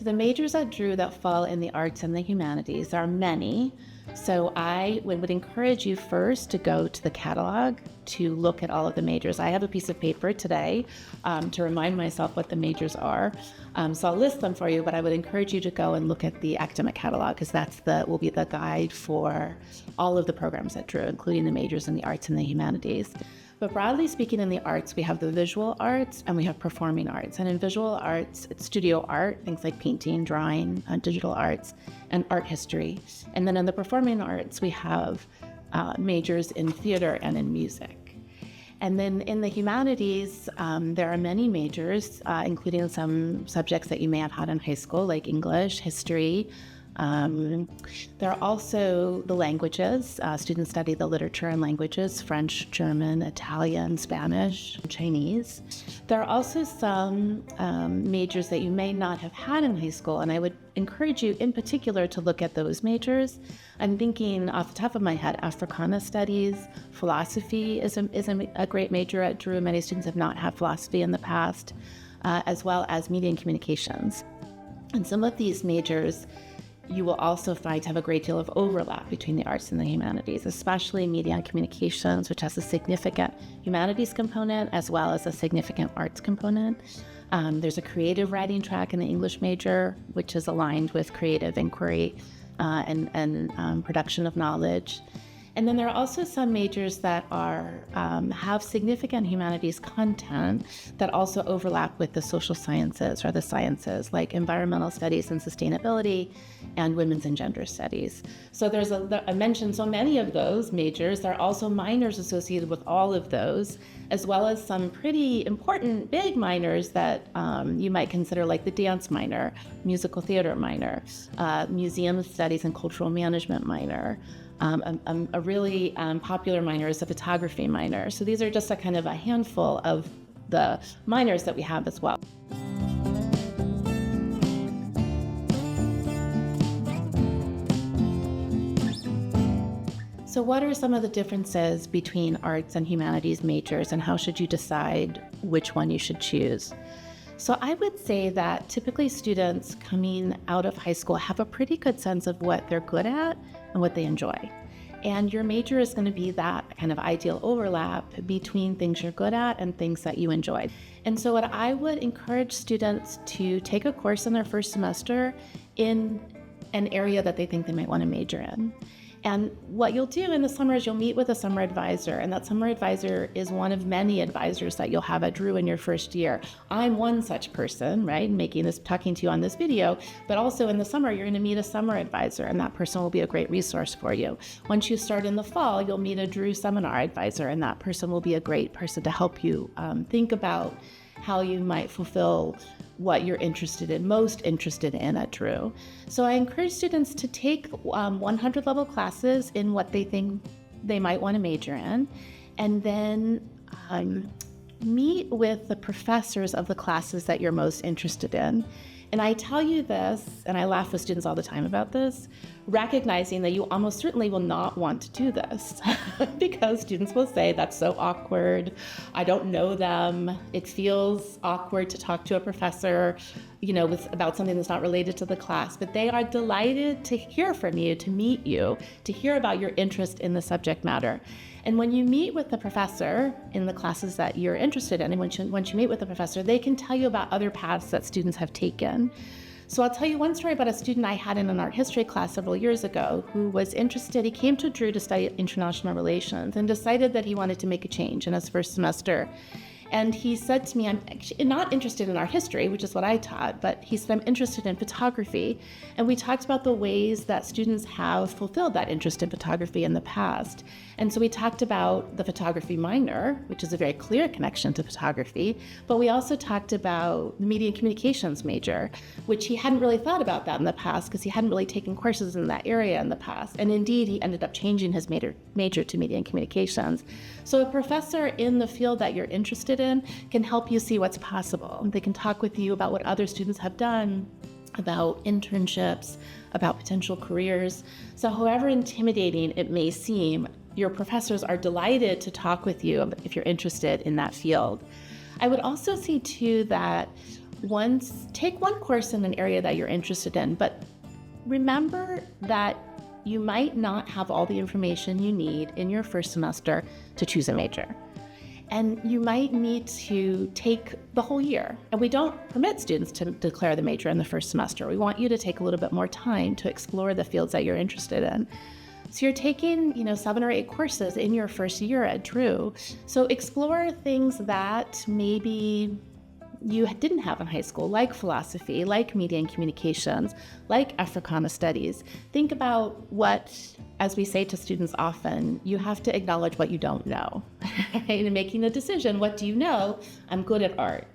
So the majors at Drew that fall in the arts and the humanities are many. So I would encourage you first to go to the catalog to look at all of the majors. I have a piece of paper today to remind myself what the majors are. So I'll list them for you, but I would encourage you to go and look at the academic catalog because will be the guide for all of the programs at Drew, including the majors in the arts and the humanities. But broadly speaking, in the arts, we have the visual arts and we have performing arts. And in visual arts, it's studio art, things like painting, drawing, digital arts, and art history. And then in the performing arts, we have majors in theater and in music. And then in the humanities, there are many majors, including some subjects that you may have had in high school, like English, history. There are also the languages. Students study the literature and languages, French, German, Italian, Spanish, Chinese. There are also some majors that you may not have had in high school, and I would encourage you in particular to look at those majors. I'm thinking off the top of my head, Africana Studies, philosophy is a great major at Drew. Many students have not had philosophy in the past, as well as media and communications. And some of these majors you will also find to have a great deal of overlap between the arts and the humanities, especially media and communications, which has a significant humanities component as well as a significant arts component. There's a creative writing track in the English major, which is aligned with creative inquiry and production of knowledge. And then there are also some majors that have significant humanities content that also overlap with the social sciences or the sciences, like environmental studies and sustainability and women's and gender studies. So I mentioned so many of those majors. There are also minors associated with all of those, as well as some pretty important big minors that you might consider, like the dance minor, musical theater minor, museum studies and cultural management minor. A really popular minor is a photography minor. So these are just a kind of a handful of the minors that we have as well. So what are some of the differences between arts and humanities majors, and how should you decide which one you should choose? So I would say that typically students coming out of high school have a pretty good sense of what they're good at and what they enjoy. And your major is going to be that kind of ideal overlap between things you're good at and things that you enjoy. And so what I would encourage students to take a course in their first semester in an area that they think they might want to major in. And what you'll do in the summer is you'll meet with a summer advisor, and that summer advisor is one of many advisors that you'll have at Drew in your first year. I'm one such person, right, talking to you on this video, but also in the summer, you're going to meet a summer advisor, and that person will be a great resource for you. Once you start in the fall, you'll meet a Drew seminar advisor, and that person will be a great person to help you think about how you might fulfill what you're most interested in at Drew. So I encourage students to take 100 level classes in what they think they might want to major in, and then meet with the professors of the classes that you're most interested in. And I tell you this, and I laugh with students all the time about this, recognizing that you almost certainly will not want to do this because students will say, that's so awkward, I don't know them, it feels awkward to talk to a professor, about something that's not related to the class. But they are delighted to hear from you, to meet you, to hear about your interest in the subject matter. And when you meet with the professor in the classes that you're interested in, and once you meet with the professor, they can tell you about other paths that students have taken. So I'll tell you one story about a student I had in an art history class several years ago who was interested. He came to Drew to study international relations and decided that he wanted to make a change in his first semester. And he said to me, I'm actually not interested in art history, which is what I taught, but he said, I'm interested in photography. And we talked about the ways that students have fulfilled that interest in photography in the past. And so we talked about the photography minor, which is a very clear connection to photography, but we also talked about the media and communications major, which he hadn't really thought about that in the past because he hadn't really taken courses in that area in the past. And indeed, he ended up changing his major to media and communications. So a professor in the field that you're interested in can help you see what's possible. They can talk with you about what other students have done, about internships, about potential careers. So however intimidating it may seem, your professors are delighted to talk with you if you're interested in that field. I would also say too that take one course in an area that you're interested in, but remember that you might not have all the information you need in your first semester to choose a major. And you might need to take the whole year. And we don't permit students to declare the major in the first semester. We want you to take a little bit more time to explore the fields that you're interested in. So you're taking, 7 or 8 courses in your first year at Drew. So explore things that maybe you didn't have in high school, like philosophy, like media and communications, like Africana studies. Think about what, as we say to students often, you have to acknowledge what you don't know. In making a decision, what do you know? I'm good at art.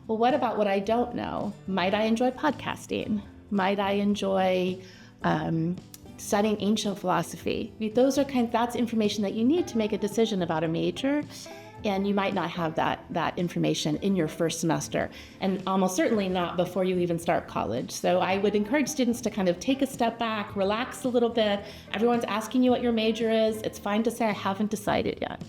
Well, what about what I don't know? Might I enjoy podcasting? Might I enjoy studying ancient philosophy? That's information that you need to make a decision about a major. And you might not have that information in your first semester, and almost certainly not before you even start college. So I would encourage students to kind of take a step back, relax a little bit. Everyone's asking you what your major is. It's fine to say, I haven't decided yet.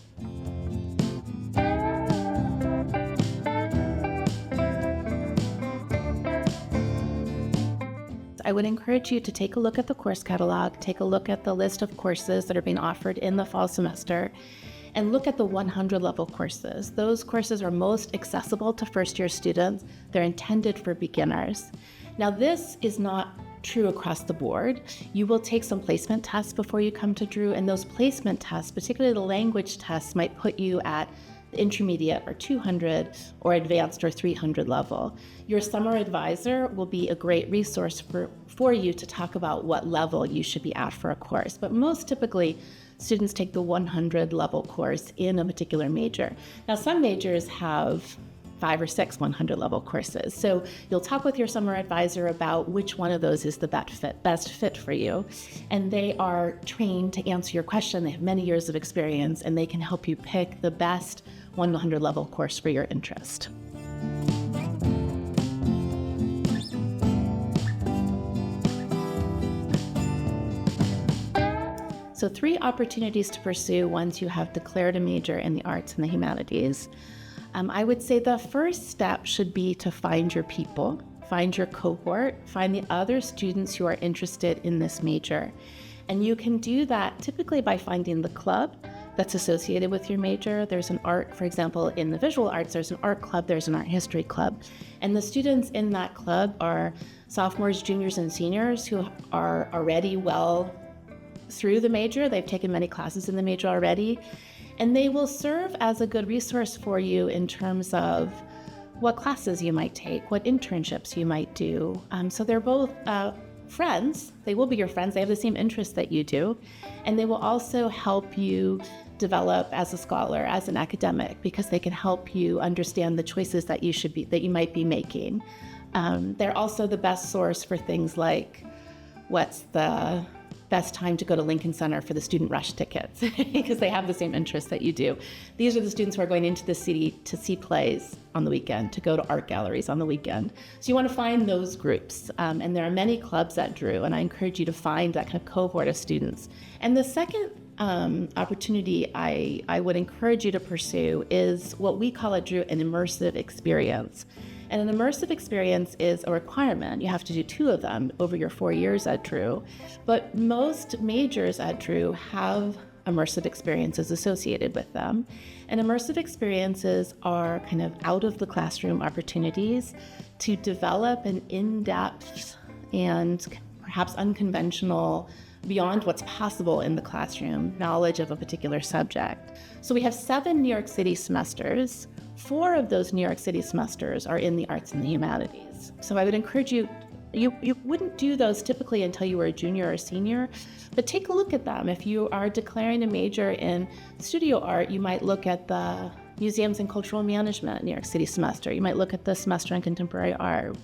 I would encourage you to take a look at the course catalog, take a look at the list of courses that are being offered in the fall semester, and look at the 100 level courses. Those courses are most accessible to first-year students. They're intended for beginners. Now, this is not true across the board. You will take some placement tests before you come to Drew, and those placement tests, particularly the language tests, might put you at the intermediate or 200 or advanced or 300 level. Your summer advisor will be a great resource for you to talk about what level you should be at for a course. But most typically, students take the 100 level course in a particular major. Now, some majors have 5 or 6 100 level courses. So you'll talk with your summer advisor about which one of those is the best fit for you. And they are trained to answer your question. They have many years of experience, and they can help you pick the best 100 level course for your interest. So 3 opportunities to pursue once you have declared a major in the arts and the humanities. I would say the first step should be to find your people, find your cohort, find the other students who are interested in this major. And you can do that typically by finding the club that's associated with your major. There's an art, for example, in the visual arts, there's an art club, there's an art history club. And the students in that club are sophomores, juniors, and seniors who are already well through the major. They've taken many classes in the major already, and they will serve as a good resource for you in terms of what classes you might take, what internships you might do. So they're both friends. They will be your friends. They have the same interests that you do, and they will also help you develop as a scholar, as an academic, because they can help you understand the choices that you might be making. They're also the best source for things like what's the best time to go to Lincoln Center for the student rush tickets, because they have the same interests that you do. These are the students who are going into the city to see plays on the weekend, to go to art galleries on the weekend. So you want to find those groups. And there are many clubs at Drew, and I encourage you to find that kind of cohort of students. And the second opportunity I would encourage you to pursue is what we call at Drew an immersive experience. And an immersive experience is a requirement. You have to do 2 of them over your 4 years at Drew. But most majors at Drew have immersive experiences associated with them. And immersive experiences are kind of out of the classroom opportunities to develop an in-depth and perhaps unconventional, beyond what's possible in the classroom, knowledge of a particular subject. So we have 7 New York City semesters. 4 of those New York City semesters are in the arts and the humanities. So I would encourage you wouldn't do those typically until you were a junior or senior, but take a look at them. If you are declaring a major in studio art, you might look at the Museums and Cultural Management New York City semester. You might look at the semester in contemporary art.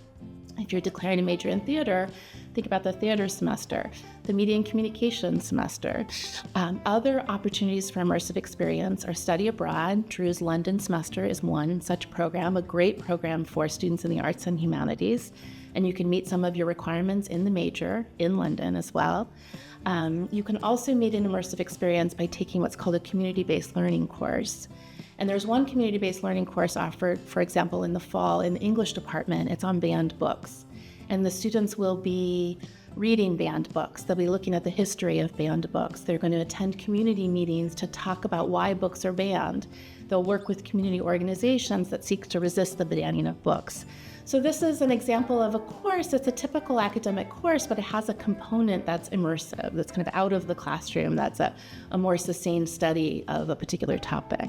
If you're declaring a major in theater, think about the theater semester, the media and communication semester. Other opportunities for immersive experience are study abroad. Drew's London semester is one such program, a great program for students in the arts and humanities. And you can meet some of your requirements in the major in London as well. You can also meet an immersive experience by taking what's called a community-based learning course. And there's one community-based learning course offered, for example, in the fall in the English department. It's on banned books. And the students will be reading banned books. They'll be looking at the history of banned books. They're going to attend community meetings to talk about why books are banned. They'll work with community organizations that seek to resist the banning of books. So this is an example of a course. It's a typical academic course, but it has a component that's immersive, that's kind of out of the classroom, that's a more sustained study of a particular topic.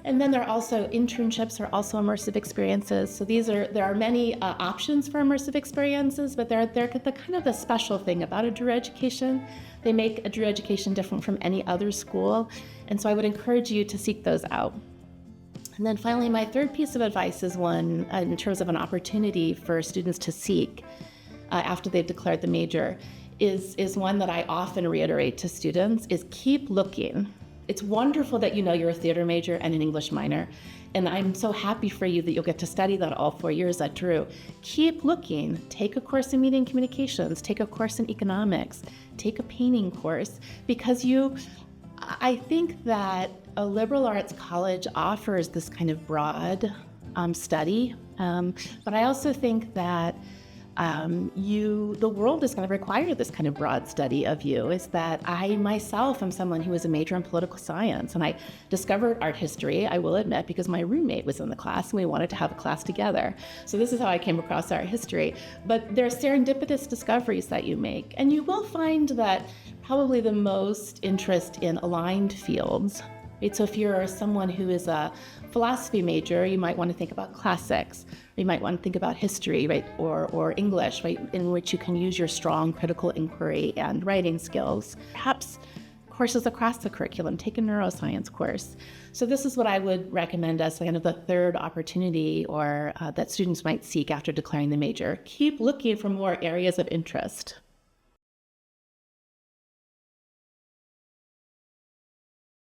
And then there are also internships are also immersive experiences. So there are many options for immersive experiences, but they're the kind of the special thing about a Drew education. They make a Drew education different from any other school. And so I would encourage you to seek those out. And then finally, my third piece of advice is one in terms of an opportunity for students to seek after they've declared the major, is one that I often reiterate to students, is keep looking. It's wonderful that you know you're a theater major and an English minor, and I'm so happy for you that you'll get to study that all 4 years at Drew. Keep looking. Take a course in media and communications, take a course in economics, take a painting course, because I think that a liberal arts college offers this kind of broad study, but I also think that the world is going to require this kind of broad study of you. Is that I myself am someone who was a major in political science, and I discovered art history, I will admit, because my roommate was in the class and we wanted to have a class together. So this is how I came across art history. But there are serendipitous discoveries that you make, and you will find that probably the most interest in aligned fields. Right? So if you're someone who is a philosophy major, you might want to think about classics. You might want to think about history, right, or English, right, in which you can use your strong critical inquiry and writing skills. Perhaps courses across the curriculum, take a neuroscience course. So this is what I would recommend as kind of the third opportunity that students might seek after declaring the major. Keep looking for more areas of interest.